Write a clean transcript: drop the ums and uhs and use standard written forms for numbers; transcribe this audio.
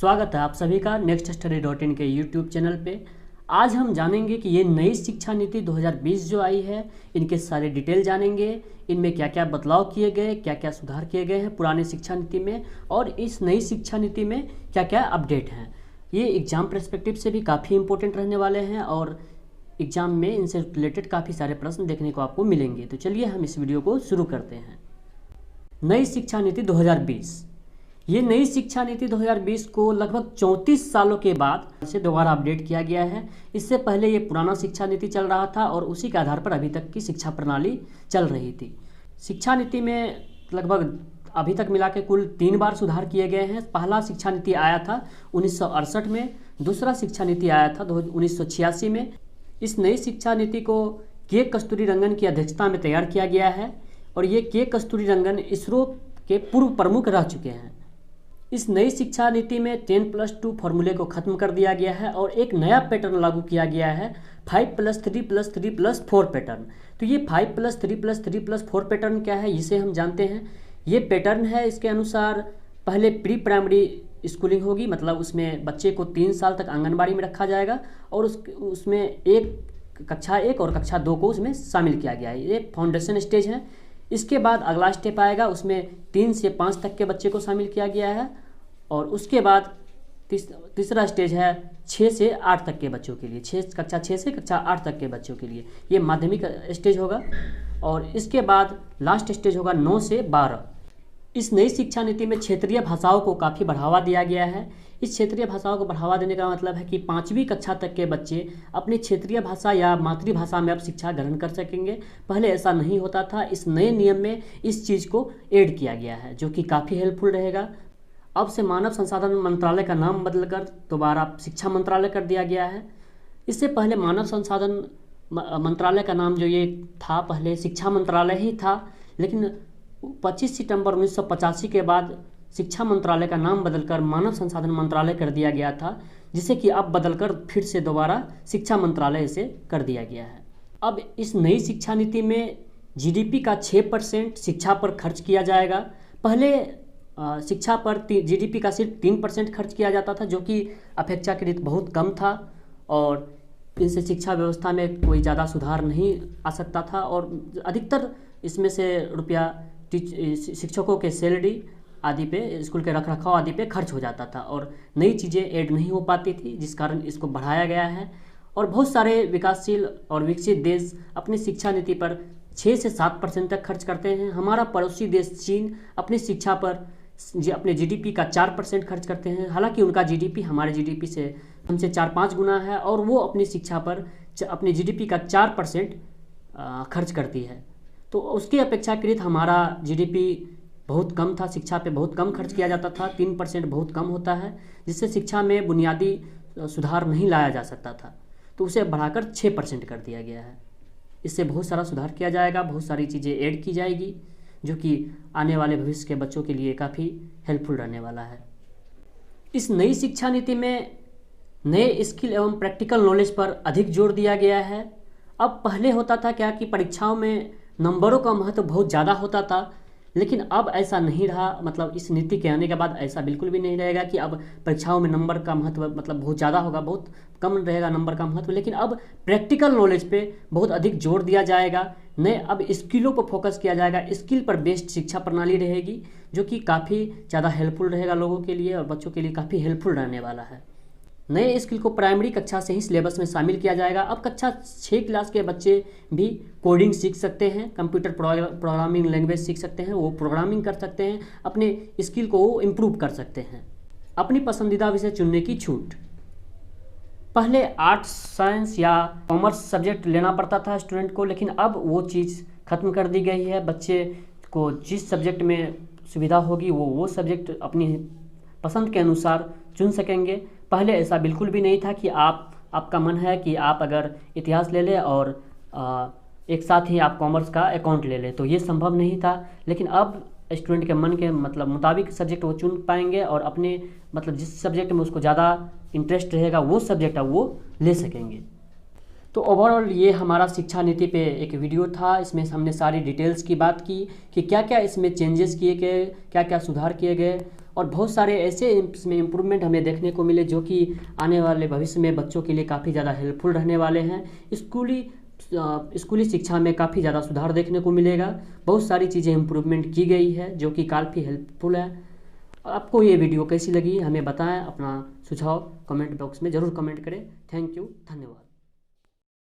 स्वागत है आप सभी का नेक्स्ट स्टडी डॉट इन के यूट्यूब चैनल पे। आज हम जानेंगे कि ये नई शिक्षा नीति 2020 जो आई है, इनके सारे डिटेल जानेंगे। इनमें क्या क्या बदलाव किए गए, क्या क्या सुधार किए गए हैं पुरानी शिक्षा नीति में, और इस नई शिक्षा नीति में क्या क्या अपडेट हैं। ये एग्ज़ाम पर्सपेक्टिव से भी काफ़ी इंपॉर्टेंट रहने वाले हैं और एग्ज़ाम में इनसे रिलेटेड काफ़ी सारे प्रश्न देखने को आपको मिलेंगे। तो चलिए हम इस वीडियो को शुरू करते हैं। नई शिक्षा नीति 2020। ये नई शिक्षा नीति 2020 को लगभग 34 सालों के बाद से दोबारा अपडेट किया गया है। इससे पहले ये पुराना शिक्षा नीति चल रहा था और उसी के आधार पर अभी तक की शिक्षा प्रणाली चल रही थी। शिक्षा नीति में लगभग अभी तक मिला के कुल 3 बार सुधार किए गए हैं। पहला शिक्षा नीति आया था 1968 में, दूसरा शिक्षा नीति आया था 1986 में। इस नई शिक्षा नीति को के कस्तूरीरंगन की अध्यक्षता में तैयार किया गया है और ये के कस्तूरीरंगन इसरो के पूर्व प्रमुख रह चुके हैं। इस नई शिक्षा नीति में 10+2 फॉर्मूले को खत्म कर दिया गया है और एक नया पैटर्न लागू किया गया है 5+3+3+4 पैटर्न। तो ये 5+3+3+4 पैटर्न क्या है, इसे हम जानते हैं। ये पैटर्न है, इसके अनुसार पहले प्री प्राइमरी स्कूलिंग होगी, मतलब उसमें बच्चे को 3 साल तक आंगनबाड़ी में रखा जाएगा और उसमें कक्षा 1 और कक्षा 2 को उसमें शामिल किया गया है। ये फाउंडेशन स्टेज है। इसके बाद अगला स्टेप आएगा, उसमें 3 से 5 तक के बच्चे को शामिल किया गया है और उसके बाद तीसरा स्टेज है 6 से 8 तक के बच्चों के लिए, कक्षा 6 से कक्षा 8 तक के बच्चों के लिए। ये माध्यमिक स्टेज होगा और इसके बाद लास्ट स्टेज होगा 9 से 12। इस नई शिक्षा नीति में क्षेत्रीय भाषाओं को काफ़ी बढ़ावा दिया गया है। इस क्षेत्रीय भाषाओं को बढ़ावा देने का मतलब है कि 5वीं कक्षा तक के बच्चे अपनी क्षेत्रीय भाषा या मातृभाषा में अब शिक्षा ग्रहण कर सकेंगे। पहले ऐसा नहीं होता था। इस नए नियम में इस चीज़ को ऐड किया गया है जो कि काफ़ी हेल्पफुल रहेगा। अब से मानव संसाधन मंत्रालय का नाम बदलकर दोबारा शिक्षा मंत्रालय कर दिया गया है। इससे पहले मानव संसाधन मंत्रालय का नाम जो ये था, पहले शिक्षा मंत्रालय ही था, लेकिन 25 सितंबर 1985 के बाद शिक्षा मंत्रालय का नाम बदलकर मानव संसाधन मंत्रालय कर दिया गया था, जिसे कि अब बदलकर फिर से दोबारा शिक्षा मंत्रालय इसे कर दिया गया है। अब इस नई शिक्षा नीति में जीडीपी का 6% शिक्षा पर खर्च किया जाएगा। पहले शिक्षा पर जीडीपी का सिर्फ 3% खर्च किया जाता था, जो कि अपेक्षाकृत बहुत कम था और इनसे शिक्षा व्यवस्था में कोई ज़्यादा सुधार नहीं आ सकता था और अधिकतर इसमें से रुपया शिक्षकों के सैलरी आदि पे, स्कूल के रखरखाव आदि पे खर्च हो जाता था और नई चीज़ें ऐड नहीं हो पाती थी, जिस कारण इसको बढ़ाया गया है। और बहुत सारे विकासशील और विकसित देश अपनी शिक्षा नीति पर 6 से 7% तक खर्च करते हैं। हमारा पड़ोसी देश चीन अपनी शिक्षा पर अपने जीडीपी का 4% खर्च करते हैं। हालांकि उनका जीडीपी हमारे जीडीपी से हमसे 4-5 गुना है और वो अपनी शिक्षा पर अपने जीडीपी का 4% खर्च करती है। तो उसकी अपेक्षाकृत हमारा जीडीपी बहुत कम था, शिक्षा पे बहुत कम खर्च किया जाता था। 3% बहुत कम होता है, जिससे शिक्षा में बुनियादी सुधार नहीं लाया जा सकता था। तो उसे बढ़ाकर 6% कर दिया गया है। इससे बहुत सारा सुधार किया जाएगा, बहुत सारी चीज़ें ऐड की जाएगी, जो कि आने वाले भविष्य के बच्चों के लिए काफ़ी हेल्पफुल रहने वाला है। इस नई शिक्षा नीति में नए स्किल एवं प्रैक्टिकल नॉलेज पर अधिक जोर दिया गया है। अब पहले होता था क्या कि परीक्षाओं में नंबरों का महत्व बहुत ज़्यादा होता था, लेकिन अब ऐसा नहीं रहा। मतलब इस नीति के आने के बाद ऐसा बिल्कुल भी नहीं रहेगा कि अब परीक्षाओं में नंबर का महत्व मतलब बहुत ज़्यादा होगा, बहुत कम रहेगा नंबर का महत्व। लेकिन अब प्रैक्टिकल नॉलेज पे बहुत अधिक जोर दिया जाएगा। नए अब स्किलों पर फोकस किया जाएगा। स्किल पर बेस्ड शिक्षा प्रणाली रहेगी, जो कि काफ़ी ज़्यादा हेल्पफुल रहेगा लोगों के लिए और बच्चों के लिए काफ़ी हेल्पफुल रहने वाला है। नए स्किल को प्राइमरी कक्षा से ही सिलेबस में शामिल किया जाएगा। अब कक्षा 6 क्लास के बच्चे भी कोडिंग सीख सकते हैं, कंप्यूटर प्रोग्रामिंग लैंग्वेज सीख सकते हैं, वो प्रोग्रामिंग कर सकते हैं, अपने स्किल को वो इम्प्रूव कर सकते हैं। अपनी पसंदीदा विषय चुनने की छूट। पहले आर्ट्स, साइंस या कॉमर्स सब्जेक्ट लेना पड़ता था स्टूडेंट को, लेकिन अब वो चीज़ ख़त्म कर दी गई है। बच्चे को जिस सब्जेक्ट में सुविधा होगी वो सब्जेक्ट अपनी पसंद के अनुसार चुन सकेंगे। पहले ऐसा बिल्कुल भी नहीं था कि आपका मन है कि आप अगर इतिहास ले लें और एक साथ ही आप कॉमर्स का अकाउंट ले लें, तो ये संभव नहीं था। लेकिन अब स्टूडेंट के मन के मतलब मुताबिक सब्जेक्ट वो चुन पाएंगे और अपने मतलब जिस सब्जेक्ट में उसको ज़्यादा इंटरेस्ट रहेगा वो सब्जेक्ट अब वो ले सकेंगे। तो ओवरऑल ये हमारा शिक्षा नीति पे एक वीडियो था। इसमें हमने सारी डिटेल्स की बात की कि क्या क्या इसमें चेंजेस किए गए, क्या क्या सुधार किए गए और बहुत सारे ऐसे इसमें इम्प्रूवमेंट हमें देखने को मिले जो कि आने वाले भविष्य में बच्चों के लिए काफ़ी ज़्यादा हेल्पफुल रहने वाले हैं। स्कूली शिक्षा में काफ़ी ज़्यादा सुधार देखने को मिलेगा। बहुत सारी चीज़ें इम्प्रूवमेंट की गई है जो कि काफ़ी हेल्पफुल है। आपको ये वीडियो कैसी लगी हमें बताएं, अपना सुझाव कमेंट बॉक्स में ज़रूर कमेंट करें। थैंक यू, धन्यवाद।